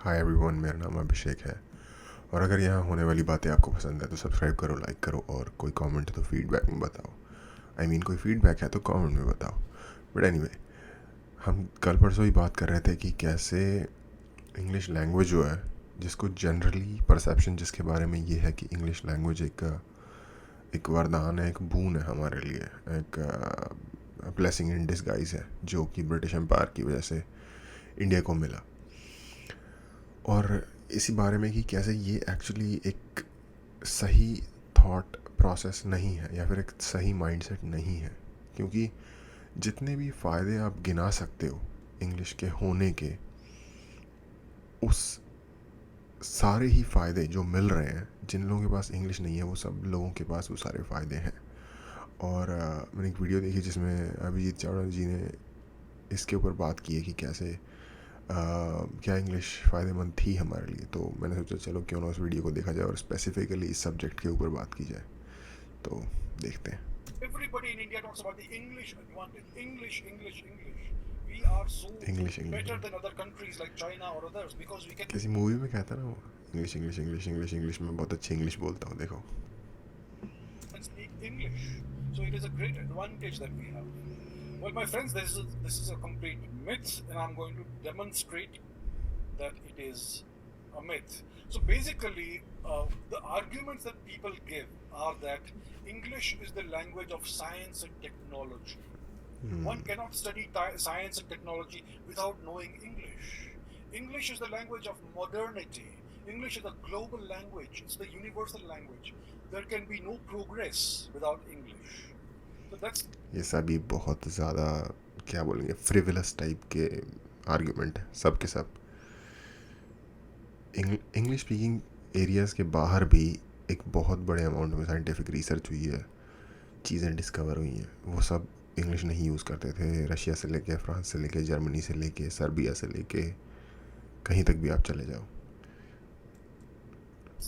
Hi everyone, मेरा नाम अभिषेक है। और अगर यहाँ होने वाली बातें आपको पसंद है तो सब्सक्राइब करो, लाइक करो, और कोई कमेंट है तो फीडबैक में बताओ। कोई फीडबैक है तो कमेंट में बताओ। बट हम कल परसों ही बात कर रहे थे कि कैसे इंग्लिश लैंग्वेज जो है, जिसको जनरली परसेप्शन जिसके बारे में ये है कि इंग्लिश लैंग्वेज एक वरदान है, एक बून है हमारे लिए, एक ब्लेसिंग इन डिसगाइज है, जो कि ब्रिटिश एम्पायर की वजह से इंडिया को मिला। और इसी बारे में कि कैसे ये एक्चुअली एक सही थॉट प्रोसेस नहीं है या फिर एक सही माइंडसेट नहीं है, क्योंकि जितने भी फ़ायदे आप गिना सकते हो इंग्लिश के होने के, उस सारे ही फ़ायदे जो मिल रहे हैं जिन लोगों के पास इंग्लिश नहीं है, वो सब लोगों के पास वो सारे फ़ायदे हैं। और मैंने एक वीडियो देखी जिसमें अभिजीत चावड़ा जी ने इसके ऊपर बात की है कि कैसे क्या इंग्लिश फ़ायदेमंद थी हमारे लिए। तो मैंने सोचा चलो क्यों ना उस वीडियो को देखा जाए और स्पेसिफिकली इस सब्जेक्ट के ऊपर बात की जाए। तो देखते हैं। Everybody in India talks about the English advantage. English. We are so English better English than other countries like China or others because we can किसी मूवी में कहता ना वो, English English English English English में बहुत अच्छी English बोलता हूँ, देखो। speak English. So it is a great advantage that we have. Well, my friends, this is a complete myth, and I'm going to demonstrate that it is a myth. So basically, the arguments that people give are that English is the language of science and technology. One cannot study science and technology without knowing English. English is the language of modernity. English is a global language. It's the universal language. There can be no progress without English. So that's ये सभी बहुत ज़्यादा क्या बोलेंगे, frivolous type के argument है सब के सब। इंग्लिश स्पीकिंग एरियाज़ के बाहर भी एक बहुत बड़े अमाउंट में साइंटिफिक रिसर्च हुई है, चीज़ें डिस्कवर हुई हैं। वो सब इंग्लिश नहीं यूज़ करते थे। रशिया से लेके, फ्रांस से लेके, जर्मनी से लेके, सर्बिया से लेके, कहीं तक भी आप चले जाओ।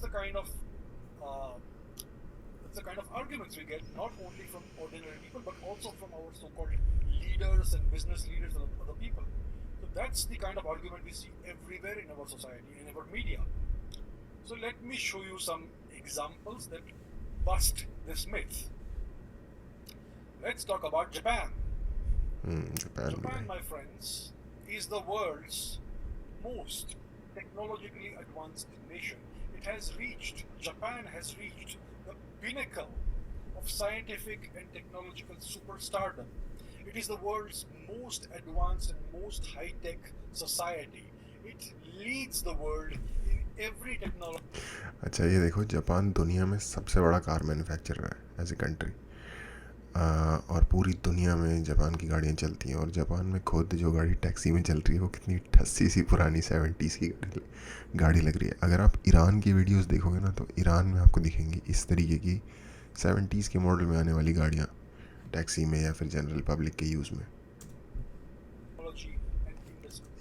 the kind of uh, that's the kind of arguments we get not only from ordinary people but also from our so-called leaders and business leaders and other people. So that's the kind of argument we see everywhere in our society, in our media. So let me show you some examples that bust this myth. Let's talk about Japan. Japan, my friends, is the world's most technologically advanced nation. Japan has reached the pinnacle of scientific and technological superstardom. It is the world's most advanced and most high-tech society. It leads the world in every technology. अच्छा, ये देखो, Japan दुनिया में सबसे बड़ा car manufacturer है as a country. और पूरी दुनिया में जापान की गाड़ियाँ चलती हैं। और जापान में खुद जो गाड़ी टैक्सी में चल रही है वो कितनी ठस्सी सी पुरानी 70s की गाड़ी लग रही है। अगर आप ईरान की वीडियोस देखोगे ना, तो ईरान में आपको दिखेंगी इस तरीके की 70s के मॉडल में आने वाली गाड़ियाँ टैक्सी में या फिर जनरल पब्लिक के यूज़ में,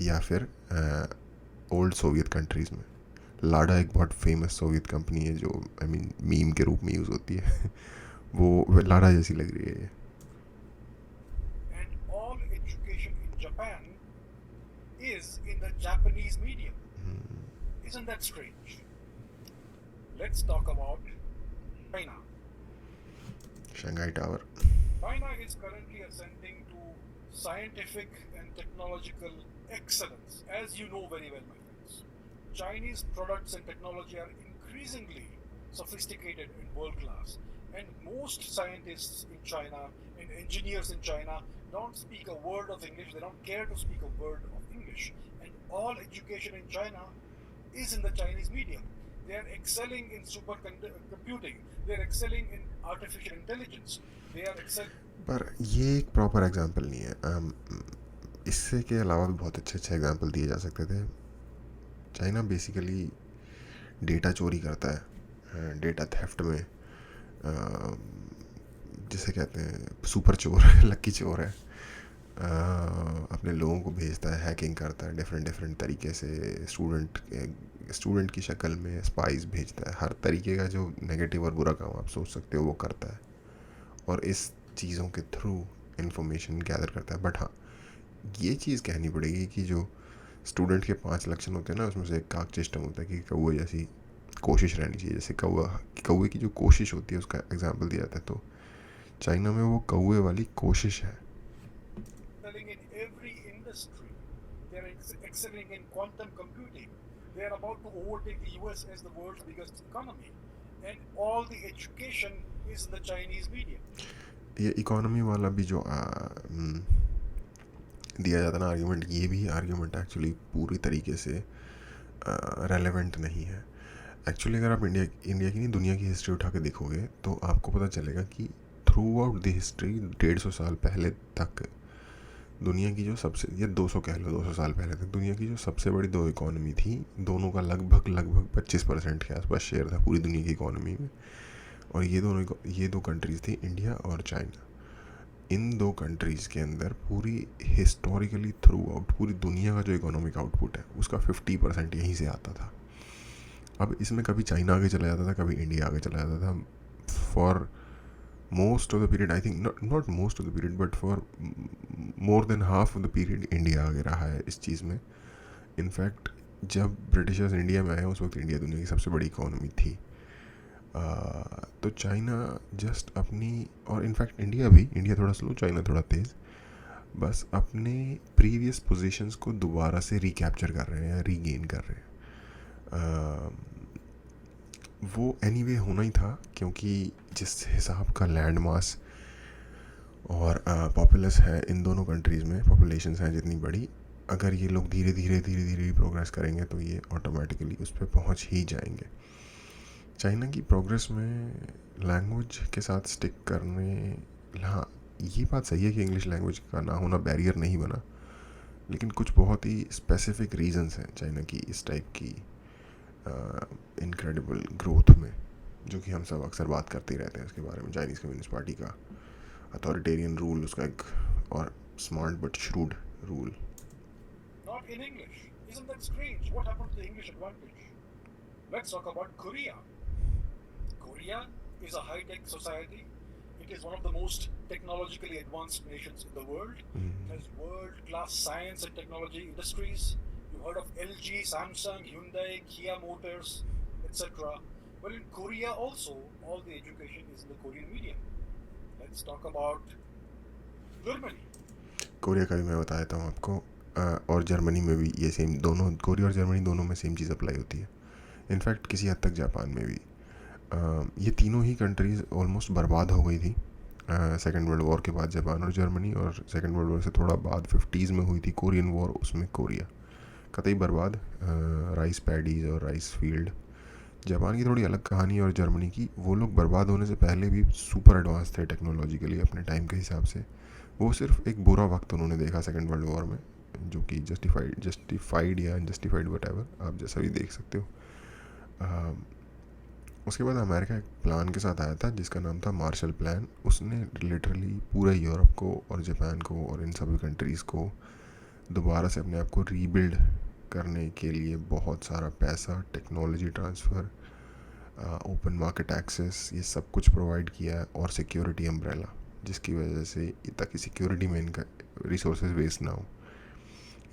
या फिर ओल्ड सोवियत कंट्रीज़ में। लाडा एक बहुत फेमस सोवियत कंपनी है जो मीम के रूप में यूज़ होती है। वो लाडा जैसी लग रही है ये। And all education in Japan is in the Japanese medium. Isn't that strange? Let's talk about China. Shanghai Tower. China is currently ascending to scientific and technological excellence, as you know very well, my friends. Chinese products and technology are increasingly sophisticated and world class. And most scientists in China and engineers in China don't speak a word of English. They don't care to speak a word of English. And all education in China is in the Chinese medium. They are excelling in supercomputing. They are excelling in artificial intelligence. They are excelling. पर ये एक proper example नहीं है। इससे के अलावा भी बहुत अच्छे एग्जांपल दिए जा सकते थे। चाइना बेसिकली डेटा चोरी करता है, डेटा थेफ्ट में जिसे कहते हैं सुपर चोर लक्की चोर है। अपने लोगों को भेजता है, हैकिंग करता है, डिफरेंट तरीके से स्टूडेंट की शक्ल में स्पाइस भेजता है। हर तरीके का जो नेगेटिव और बुरा काम आप सोच सकते हो वो करता है, और इस चीज़ों के थ्रू इन्फॉर्मेशन गैदर करता है। बट हाँ, ये चीज़ कहनी पड़ेगी कि जो स्टूडेंट के 5 लक्षण होते हैं ना, उसमें से एक काक चेष्टम होता है कि कौवे जैसी कोशिश रहनी चाहिए। जैसे कौवे की जो कोशिश होती है उसका एग्जाम्पल दिया जाता है, तो चाइना में वो कौवे वाली कोशिश है। Excelling in every industry. They are excelling in quantum computing. They are about to overtake the US as the world's biggest economy. And all the education is in the Chinese medium. ये economy वाला भी जो दिया जाता है ना argument, ये भी आर्ग्यूमेंट एक्चुअली पूरी तरीके से रेलेवेंट नहीं है। एक्चुअली अगर आप इंडिया की नहीं दुनिया की हिस्ट्री उठा के देखोगे तो आपको पता चलेगा कि थ्रू आउट द हिस्ट्री 150 साल पहले तक दुनिया की जो सबसे, ये 200 कह लो, 200 साल पहले तक दुनिया की जो सबसे बड़ी 2 इकोनॉमी थी, दोनों का लगभग 25% के आसपास शेयर था पूरी दुनिया की इकोनॉमी में। और ये दो कंट्रीज़ थी, इंडिया और चाइना। इन 2 कंट्रीज़ के अंदर पूरी हिस्टोरिकली थ्रू आउट पूरी दुनिया का जो इकोनॉमिक आउटपुट है उसका 50% यहीं से आता था। अब इसमें कभी चाइना आगे चला जाता था, कभी इंडिया आगे चला जाता था। For most of the period, I think not most of the period, but for more than half of the period India आगे रहा है इस चीज़ में। इनफैक्ट जब ब्रिटिशर्स इंडिया में आए उस वक्त इंडिया दुनिया की सबसे बड़ी इकोनॉमी थी। तो चाइना जस्ट अपनी, और इनफैक्ट इंडिया थोड़ा स्लो, चाइना थोड़ा तेज़, बस अपने प्रीवियस पोजीशंस को दोबारा से रिकैप्चर कर रहे हैं या रीगेन कर रहे हैं। वो एनीवे होना ही था, क्योंकि जिस हिसाब का लैंड मास और पॉपुलस है इन दोनों कंट्रीज़ में, पॉपुलेशंस हैं जितनी बड़ी, अगर ये लोग धीरे धीरे प्रोग्रेस करेंगे तो ये ऑटोमेटिकली उस पर पहुँच ही जाएंगे। चाइना की प्रोग्रेस में लैंग्वेज के साथ स्टिक करने, हाँ ये बात सही है कि इंग्लिश लैंग्वेज का ना होना बैरियर नहीं बना, लेकिन कुछ बहुत ही स्पेसिफिक रीजंस हैं चाइना की इस टाइप की इनक्रेडिबल ग्रोथ में, जो कि हम सब अक्सर बात करते ही रहते हैं इसके बारे में। चाइनीज़ कम्युनिस्ट पार्टी का अथॉरिटेरियन रूल, उसका एक और smart but shrewd rule. Not in English. Isn't that strange? What happened to the English advantage? Let's talk about Korea. Korea is a high-tech society. It is one of the most technologically advanced nations in the world. It has world-class science and technology industries. You heard of LG, Samsung, Hyundai, Kia Motors, etc. Well, in Korea also, all the education is in the Korean medium. Let's talk about Germany. Korea का भी मैं बता देता हूँ आपको, और Germany में भी ये सेम, दोनों कोरिया और जर्मनी दोनों में सेम चीज़ अप्लाई होती है। इनफैक्ट किसी हद तक जापान में भी। ये तीनों ही कंट्रीज़ ऑलमोस्ट बर्बाद हो गई थी सेकेंड वर्ल्ड वॉर के बाद, जापान और जर्मनी, और सेकेंड वर्ल्ड वॉर से थोड़ा बाद 50s में हुई थी कोरियन वॉर, उसमें कोरिया कतई बर्बाद। राइस पैडीज़ और राइस फील्ड। जापान की थोड़ी अलग कहानी, और जर्मनी की, वो लोग बर्बाद होने से पहले भी सुपर एडवांस थे टेक्नोलॉजिकली अपने टाइम के हिसाब से। वो सिर्फ एक बुरा वक्त उन्होंने देखा सेकेंड वर्ल्ड वॉर में, जो कि जस्टिफाइड या अनजस्टिफाइड वटेवर, आप जैसा भी देख सकते हो। उसके बाद अमेरिका एक प्लान के साथ आया था जिसका नाम था मार्शल प्लान। उसने लिटरली पूरे यूरोप को और जापान को और इन सभी कंट्रीज़ को दोबारा से अपने आप को रीबिल्ड करने के लिए बहुत सारा पैसा, technology transfer, open market access, ये सब कुछ प्रोवाइड किया है, और सिक्योरिटी अम्ब्रेला, जिसकी वजह से ताकि सिक्योरिटी में इनका रिसोर्सेज वेस्ट ना हो,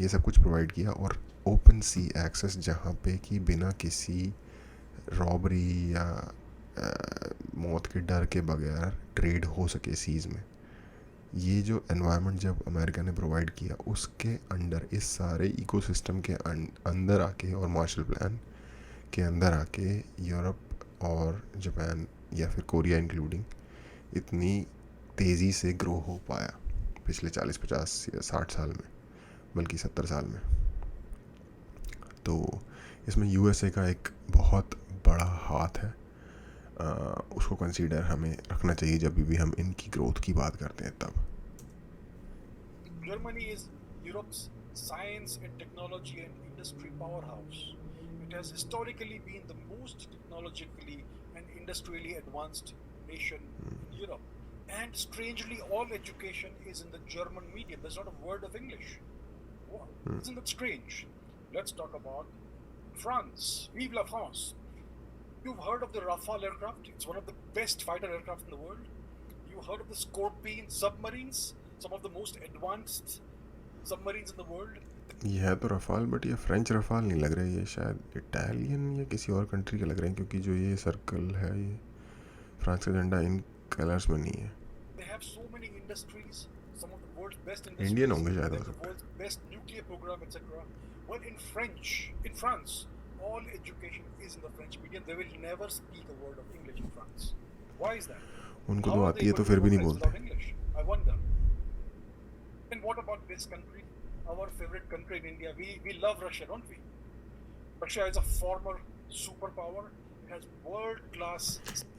ये सब कुछ प्रोवाइड किया। और ओपन सी एक्सेस, जहाँ पे कि बिना किसी रॉबरी या मौत के डर के बगैर ट्रेड हो सके सीज़ में। ये जो एनवायरनमेंट जब अमेरिका ने प्रोवाइड किया, उसके अंडर, इस सारे इकोसिस्टम के अंदर आके, और मार्शल प्लान के अंदर आके, यूरोप और जापान या फिर कोरिया इंक्लूडिंग इतनी तेज़ी से ग्रो हो पाया पिछले 40, 50 या 60 साल में, बल्कि 70 साल में। तो इसमें यूएसए का एक बहुत बड़ा हाथ है, उसको कंसीडर हमें रखना चाहिए जब भी हम इनकी ग्रोथ की बात करते हैं तब। Germany is Europe's science and technology and industry powerhouse. It has historically been the most technologically and industrially advanced nation in Europe. And strangely, all education is in the German medium. There's not a word of English. Wow. Isn't that strange? Let's talk about France. Vive la France. You've heard of the Rafale aircraft. It's one of the best fighter aircraft in the world. You heard of the Scorpion submarines, some of the most advanced submarines in the world. ये है तो Rafale, but ये French Rafale नहीं लग रहा है, ये शायद इटालियन या किसी और कंट्री के लग रहे हैं, क्योंकि जो ये सर्कल है ये फ्रांस का झंडा इन कलर्स में नहीं है. They have so many industries, some of the world's best Indian industries. होंगे शायद, They हो have the सकता world's best nuclear program, etc. Well, in France, all education is in the French medium. They will never speak a word of English in France. Why is that? है. उनको How तो are they आती है able तो to फिर भी नहीं progress बोलते. without English? I wonder. And what about this country? Our favorite country in India. We love Russia, don't we? Russia is a former superpower. It has world class.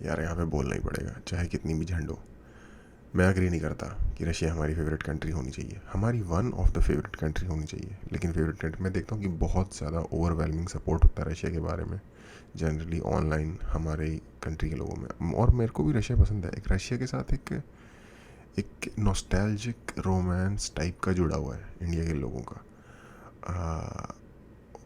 यार यहाँ पे बोलना ही पड़ेगा, चाहे कितनी भी झंड हो. मैं अग्री नहीं करता कि रशिया हमारी फेवरेट कंट्री होनी चाहिए, हमारी one of the favourite country होनी चाहिए, लेकिन फेवरेट कंट्री मैं देखता हूँ कि बहुत ज़्यादा ओवरवेलमिंग सपोर्ट होता है रशिया के बारे में जनरली ऑनलाइन हमारे कंट्री के लोगों में. और मेरे को भी रशिया पसंद है. एक रशिया के साथ एक एक नॉस्टैल्जिक रोमांस टाइप का जुड़ा हुआ है इंडिया के लोगों का.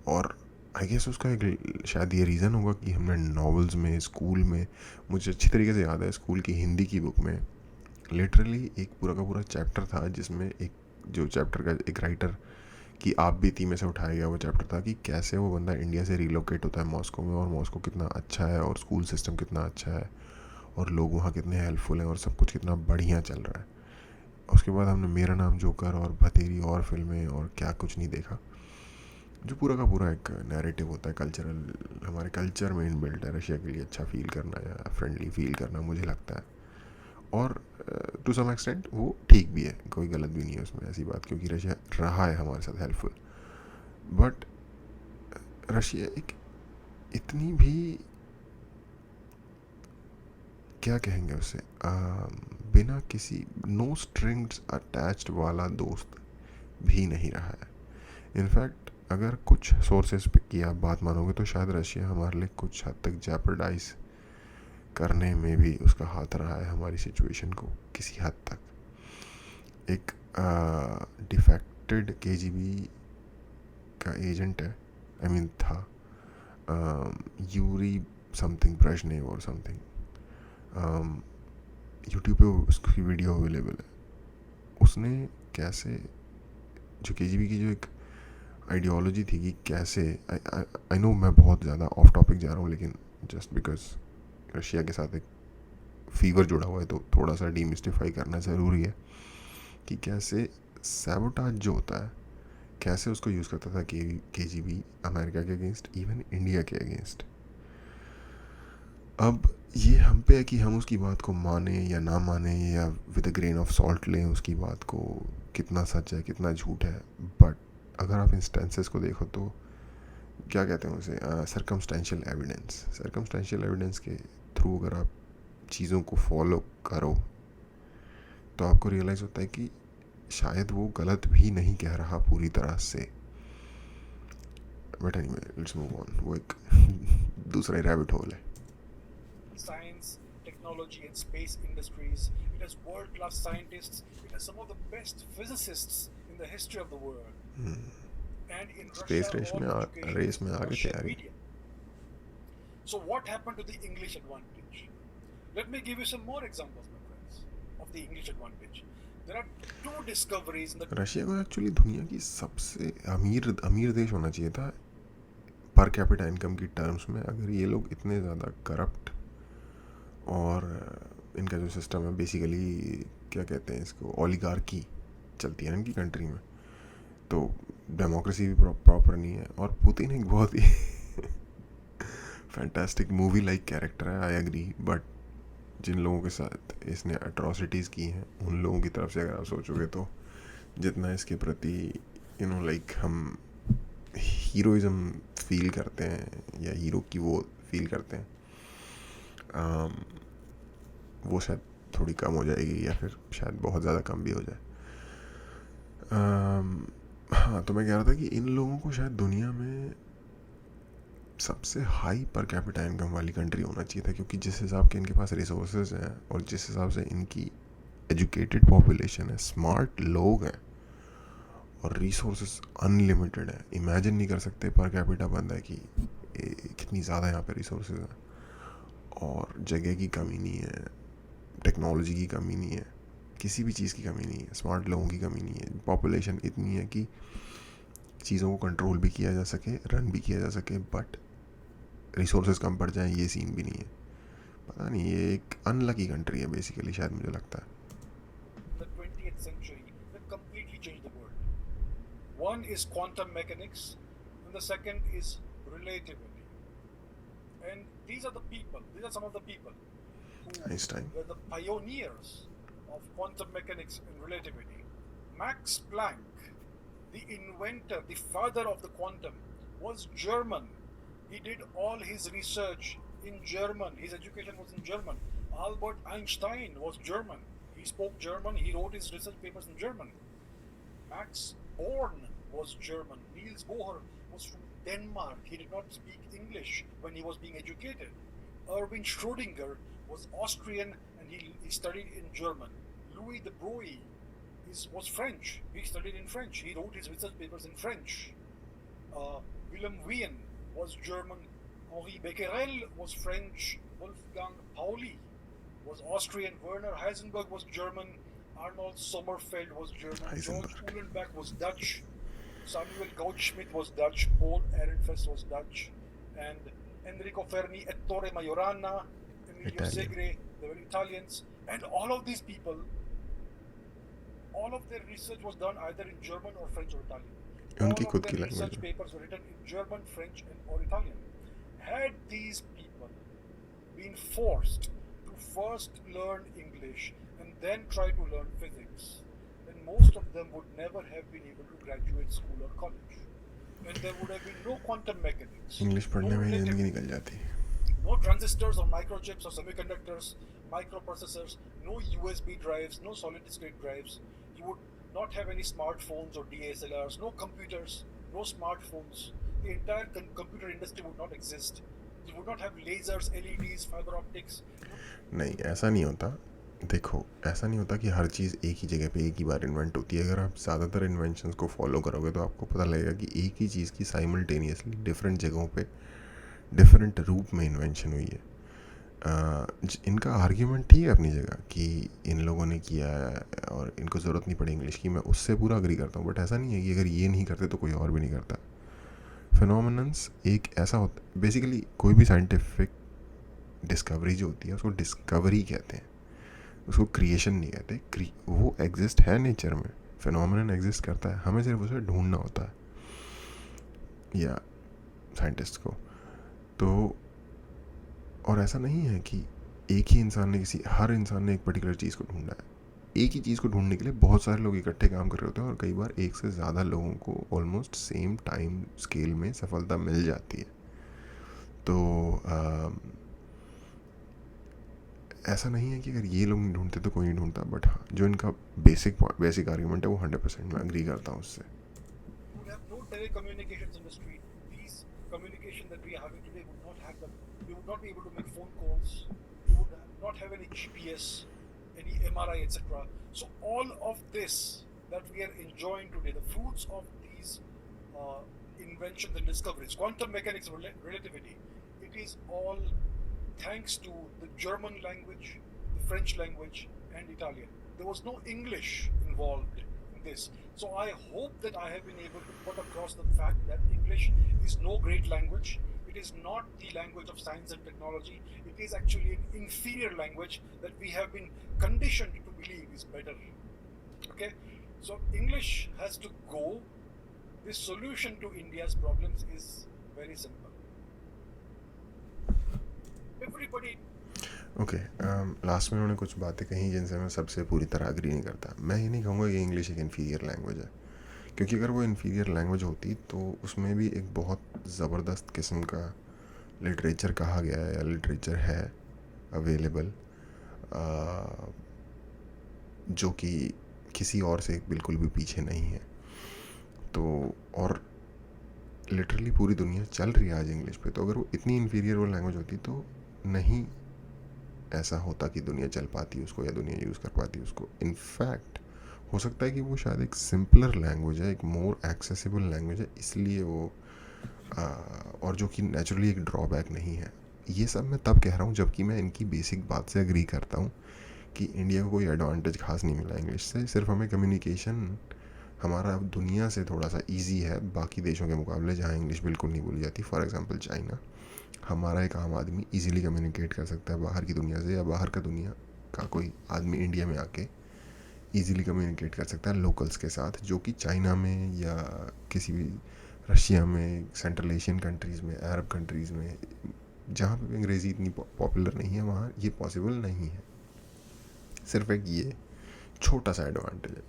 और आई गेस उसका एक शायद ये रीज़न होगा कि हमने नॉवेल्स में, स्कूल में, मुझे अच्छी तरीके से याद है स्कूल की हिंदी की बुक में लिटरली एक पूरा का पूरा चैप्टर था जिसमें एक जो चैप्टर का एक राइटर की आप बीती में से उठाया गया वो चैप्टर था कि कैसे वो बंदा इंडिया से रिलोकेट होता है मॉस्को में, और मॉस्को कितना अच्छा है और स्कूल सिस्टम कितना अच्छा है और लोग वहाँ कितने हेल्पफुल हैं और सब कुछ कितना बढ़िया चल रहा है. उसके बाद हमने मेरा नाम जोकर और भतेरी और फिल्में और क्या कुछ नहीं देखा, जो पूरा का पूरा एक नैरेटिव होता है कल्चरल, हमारे कल्चर में इनबिल्ट है रशिया के लिए अच्छा फील करना या फ्रेंडली फील करना, मुझे लगता है. और टू सम एक्सटेंट वो ठीक भी है, कोई गलत भी नहीं है उसमें ऐसी बात, क्योंकि रशिया रहा है हमारे साथ हेल्पफुल. बट रशिया एक इतनी भी क्या कहेंगे उसे, बिना किसी नो स्ट्रिंग्स अटैच्ड वाला दोस्त भी नहीं रहा है. इनफैक्ट अगर कुछ सोर्सेज की आप बात मानोगे तो शायद रशिया हमारे लिए कुछ हद तक जेपरडाइज करने में भी उसका हाथ रहा है हमारी सिचुएशन को किसी हद तक. एक डिफेक्टेड केजीबी का एजेंट है, आई मीन था, यूरी समथिंग ब्रेजनेव और समथिंग, यूट्यूब पे उसकी वीडियो अवेलेबल है. उसने कैसे जो केजीबी की जो एक आइडियोलॉजी थी कि कैसे, आई नो मैं बहुत ज़्यादा ऑफ टॉपिक जा रहा हूँ, लेकिन जस्ट बिकॉज रशिया के साथ एक फीवर जुड़ा हुआ है तो थोड़ा सा डीमिस्टिफाई करना ज़रूरी है कि कैसे सैबोटाज जो होता है कैसे उसको यूज़ करता था केजीबी अमेरिका के अगेंस्ट, इवन इंडिया के अगेंस्ट. अब ये हम पे है कि हम उसकी बात को माने या ना माने या with a grain of salt लें उसकी बात को, कितना सच है कितना झूठ है. बट अगर आप इंस्टेंसेस को देखो तो क्या कहते हैं उसे, सर्कमस्टेंशियल एविडेंस के थ्रू अगर आप चीज़ों को फॉलो करो तो आपको रियलाइज़ होता है कि शायद वो गलत भी नहीं कह रहा पूरी तरह से. But anyway let's move on, वो एक दूसरा ही रैबिट होल है. Science, technology, and space industries. It has world class scientists. It has some of the best physicists in the history of the world. And in space Russia, all education race is में in the आगे थे Russian यार. medium. So, what happened to the English advantage? Let me give you some more examples, my friends, of the English advantage. There are two discoveries in the. Russia को actually दुनिया की सबसे अमीर देश होना चाहिए था पर कैपिटा इनकम की टर्म्स में. अगर ये लोग इतने ज़्यादा करप्ट और इनका जो सिस्टम है बेसिकली क्या कहते हैं इसको, ओलिगार्की चलती है इनकी कंट्री में, तो डेमोक्रेसी भी प्रॉपर नहीं है. और पुतिन एक बहुत ही फैंटास्टिक मूवी लाइक कैरेक्टर है, आई एग्री. बट जिन लोगों के साथ इसने अट्रॉसिटीज़ की हैं उन लोगों की तरफ से अगर आप सोचोगे तो जितना इसके प्रति लाइक हम हीरोइज़म फील करते हैं या हीरो की वो फील करते हैं, वो शायद थोड़ी कम हो जाएगी या फिर शायद बहुत ज़्यादा कम भी हो जाए. हाँ, तो मैं कह रहा था कि इन लोगों को शायद दुनिया में सबसे हाई पर कैपिटा इनकम वाली कंट्री होना चाहिए था, क्योंकि जिस हिसाब के इनके पास रिसोर्सेज हैं और जिस हिसाब से इनकी एजुकेटेड पॉपुलेशन है, स्मार्ट लोग हैं और रिसोर्सेज अनलिमिटेड है. इमेजिन नहीं कर सकते पर कैपिटा बंदा है कि कितनी ज़्यादा यहाँ पे रिसोर्सेज हैं और जगह की कमी नहीं है, टेक्नोलॉजी की कमी नहीं है, किसी भी चीज़ की कमी नहीं है, स्मार्ट लोगों की कमी नहीं है. पॉपुलेशन इतनी है कि चीज़ों को कंट्रोल भी किया जा सके, रन भी किया जा सके, बट रिसोर्सेज कम पड़ जाएं, ये सीन भी नहीं है. पता नहीं, ये एक अनलकी कंट्री है बेसिकली, शायद मुझे लगता है. The 20th century that completely changed the world. One is quantum mechanics, and the second is relativity. And these are the people, these are some of the people who Einstein. were the pioneers of quantum mechanics and relativity. Max Planck, the inventor, the father of the quantum, was German. He did all his research in German. His education was in German. Albert Einstein was German. He spoke German. He wrote his research papers in German. Max Born was German. Niels Bohr was from Denmark. He did not speak English when he was being educated. Erwin Schrödinger was Austrian and he studied in German. Louis de Broglie was French. He studied in French. He wrote his research papers in French. Willem Wien was German. Henri Becquerel was French. Wolfgang Pauli was Austrian. Werner Heisenberg was German. Arnold Sommerfeld was German. George Uhlenbeck was Dutch. Samuel Goldschmidt was Dutch. Paul Ehrenfest was Dutch. And Enrico Fermi, Ettore Majorana, Emilio Segre, they were Italians. And all of these people, all of their research was done either in German or French or Italian. All of their research papers were written in German, French, or Italian. Had these people been forced to first learn English and then try to learn physics, then most of them would never have been able to graduate school or college. And there would have been no quantum mechanics, English पढ़ने में जिंदगी निकल जाती. No transistors or microchips or semiconductors, microprocessors, no USB drives, no solid state drives. You would not have any smartphones or DSLRs, no computers, no smartphones. The entire computer industry would not exist. You would not have lasers, LEDs, fiber optics. नहीं, ऐसा नहीं होता. देखो, ऐसा नहीं होता कि हर चीज़ एक ही जगह पे एक ही बार इन्वेंट होती है. अगर आप ज़्यादातर इन्वेंशंस को फॉलो करोगे तो आपको पता लगेगा कि एक ही चीज़ की साइमल्टेनियसली डिफरेंट जगहों पे डिफरेंट रूप में इन्वेंशन हुई है. इनका आर्ग्यूमेंट ठीक है अपनी जगह कि इन लोगों ने किया है और इनको ज़रूरत नहीं पड़ी इंग्लिश की, मैं उससे पूरा अग्री करता हूँ. बट ऐसा नहीं है कि अगर ये नहीं करते तो कोई और भी नहीं करता. फिनोमिनन्स एक ऐसा होता है, बेसिकली कोई भी साइंटिफिक डिस्कवरी जो होती है उसको डिस्कवरी कहते हैं, उसको क्रिएशन नहीं कहते. वो एग्जिस्ट है नेचर में, फिनोमिनन एग्जिस्ट करता है, हमें सिर्फ उसे ढूंढना होता है या साइंटिस्ट को. तो और ऐसा नहीं है कि एक ही इंसान ने हर इंसान ने एक पर्टिकुलर चीज़ को ढूंढा है. एक ही चीज़ को ढूंढने के लिए बहुत सारे लोग इकट्ठे काम कर रहे होते हैं और कई बार एक से ज़्यादा लोगों को ऑलमोस्ट सेम टाइम स्केल में सफलता मिल जाती है. तो ऐसा नहीं है कि अगर ये लोग नहीं ढूंढते तो कोई नहीं ढूंढता. बट हाँ, जो इनका बेसिक आर्ग्यूमेंट है वो 100% मैं एग्री करता हूँ उससे. You would not be able to make phone calls. You would not have any GPS, any MRI, etc. So all of this that we are enjoying today, the fruits of these inventions and discoveries, quantum mechanics, relativity, it is all thanks to the German language, the French language, and Italian. There was no English involved in this. So I hope that I have been able to put across the fact that English is no great language. It is not the language of science and technology. It is actually an inferior language that we have been conditioned to believe is better. Okay? So English has to go. The solution to India's problems is very simple. Everybody. Okay, last में उन्होंने कुछ बातें कही जिनसे मैं सबसे पूरी तरह एग्री नहीं करता. मैं ये नहीं कहूँगा कि इंग्लिश एक इन्फीरियर लैंग्वेज है, क्योंकि अगर वो इन्फीरियर लैंग्वेज होती तो उसमें भी एक बहुत ज़बरदस्त किस्म का लिटरेचर कहा गया है या लिटरेचर है अवेलेबल, जो कि किसी और से बिल्कुल भी पीछे नहीं है. तो और लिटरली पूरी दुनिया चल रही है आज इंग्लिश पे. तो अगर वो इतनी इन्फीरियर वो लैंग्वेज होती तो नहीं ऐसा होता कि दुनिया चल पाती उसको या दुनिया यूज़ कर पाती उसको. इनफैक्ट हो सकता है कि वो शायद एक सिंपलर लैंग्वेज है, एक मोर एक्सेसिबल लैंग्वेज है, इसलिए वो और जो कि नेचुरली एक ड्रॉबैक नहीं है. ये सब मैं तब कह रहा हूँ जबकि मैं इनकी बेसिक बात से एग्री करता हूँ कि इंडिया को कोई एडवांटेज खास नहीं मिला इंग्लिश से. सिर्फ हमें कम्युनिकेशन हमारा दुनिया से थोड़ा सा इजी है बाकी देशों के मुकाबले जहाँ इंग्लिश बिल्कुल नहीं बोली जाती. For example China. हमारा एक आम आदमी इजीली कम्युनिकेट कर सकता है बाहर की दुनिया से, या बाहर का दुनिया का कोई आदमी इंडिया में आके इजीली कम्युनिकेट कर सकता है लोकल्स के साथ, जो कि चाइना में या किसी भी रशिया में, सेंट्रल एशियन कंट्रीज़ में, अरब कंट्रीज़ में, जहाँ पे अंग्रेज़ी इतनी पॉपुलर नहीं है, वहाँ ये पॉसिबल नहीं है. सिर्फ एक ये छोटा सा एडवांटेज है.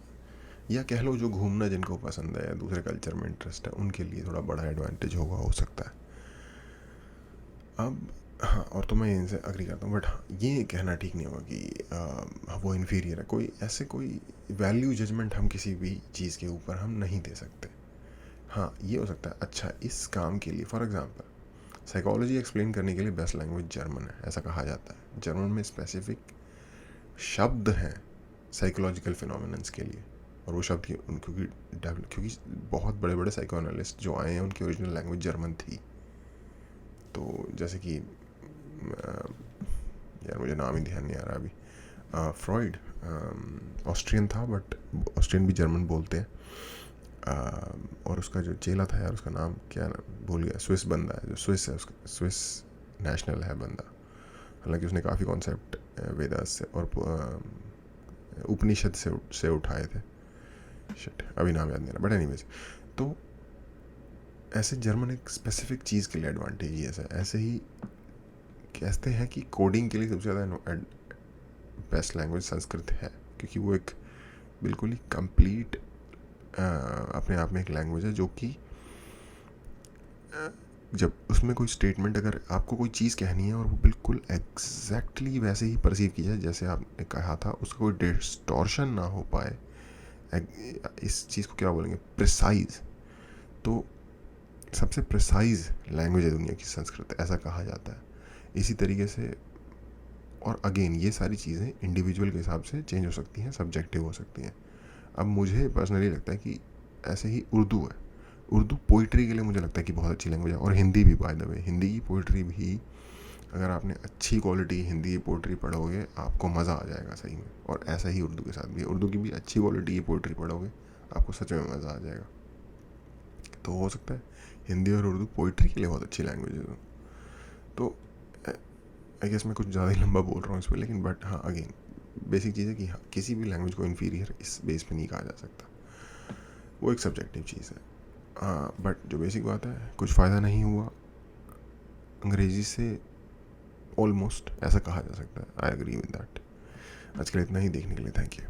या कह लो जो घूमना जिनको पसंद है या दूसरे कल्चर में इंटरेस्ट है, उनके लिए थोड़ा बड़ा एडवांटेज होगा, हो सकता है. अब हाँ, और तो मैं इनसे अग्री करता हूँ, बट हाँ, ये कहना ठीक नहीं होगा कि वो इन्फीरियर है. कोई वैल्यू जजमेंट हम किसी भी चीज़ के ऊपर हम नहीं दे सकते. हाँ, ये हो सकता है अच्छा इस काम के लिए, फॉर एग्जांपल साइकोलॉजी एक्सप्लेन करने के लिए बेस्ट लैंग्वेज जर्मन है, ऐसा कहा जाता है. जर्मन में स्पेसिफिक शब्द हैं साइकोलॉजिकल फिनोमिनन्स के लिए, और वो शब्द क्योंकि बहुत बड़े बड़े साइको एनालिस्ट जो आए हैं उनकी ओरिजिनल लैंग्वेज जर्मन थी. तो जैसे कि यार मुझे नाम ही ध्यान नहीं आ रहा अभी. फ्रॉइड ऑस्ट्रियन था, बट ऑस्ट्रियन भी जर्मन बोलते हैं. और उसका जो चेला था यार, उसका नाम क्या भूल गया. स्विस बंदा है, जो स्विस है, उसका स्विस नेशनल है बंदा. हालांकि उसने काफ़ी कॉन्सेप्ट वेदास से और उपनिषद से उठाए थे. शिट, अभी नाम याद नहीं आ रहा, बट एनीवेज. तो ऐसे जर्मन एक स्पेसिफिक चीज़ के लिए एडवांटेज ही ऐसे ही कहते हैं कि कोडिंग के लिए सबसे ज़्यादा बेस्ट लैंग्वेज संस्कृत है, क्योंकि वो एक बिल्कुल ही कंप्लीट अपने आप में एक लैंग्वेज है, जो कि जब उसमें कोई स्टेटमेंट, अगर आपको कोई चीज़ कहनी है और वो बिल्कुल एग्जैक्टली वैसे ही परसीव की जाए जैसे आपने कहा था, उसका कोई डिस्टॉर्शन ना हो पाए, इस चीज़ को क्या बोलेंगे, प्रिसाइज. तो सबसे प्रिसाइज लैंग्वेज है दुनिया की संस्कृत, ऐसा कहा जाता है. इसी तरीके से, और अगेन ये सारी चीज़ें इंडिविजुअल के हिसाब से चेंज हो सकती हैं, सब्जेक्टिव हो सकती हैं. अब मुझे पर्सनली लगता है कि ऐसे ही उर्दू है. उर्दू पोइट्री के लिए मुझे लगता है कि बहुत अच्छी लैंग्वेज है, और हिंदी भी, बाय द वे. हिंदी की पोइट्री भी, अगर आपने अच्छी क्वालिटी हिंदी की पोइट्री पढ़ोगे आपको मज़ा आ जाएगा सही में. और ऐसा ही उर्दू के साथ भी है. उर्दू की भी अच्छी क्वालिटी की पोइट्री पढ़ोगे आपको सच में मज़ा आ जाएगा. तो हो सकता है हिंदी और उर्दू पोइट्री के लिए बहुत अच्छी लैंग्वेज है. तो आई गेस मैं कुछ ज़्यादा ही लंबा बोल रहा हूँ इस पर, लेकिन बट हाँ, अगेन बेसिक चीज़ है कि हाँ, किसी भी लैंग्वेज को इन्फीरियर इस बेस पे नहीं कहा जा सकता. वो एक सब्जेक्टिव चीज़ है. हाँ, बट जो बेसिक बात है, कुछ फ़ायदा नहीं हुआ अंग्रेज़ी से, ऑलमोस्ट ऐसा कहा जा सकता है. I agree with that. आज के लिए इतना ही. देखने के लिए थैंक यू.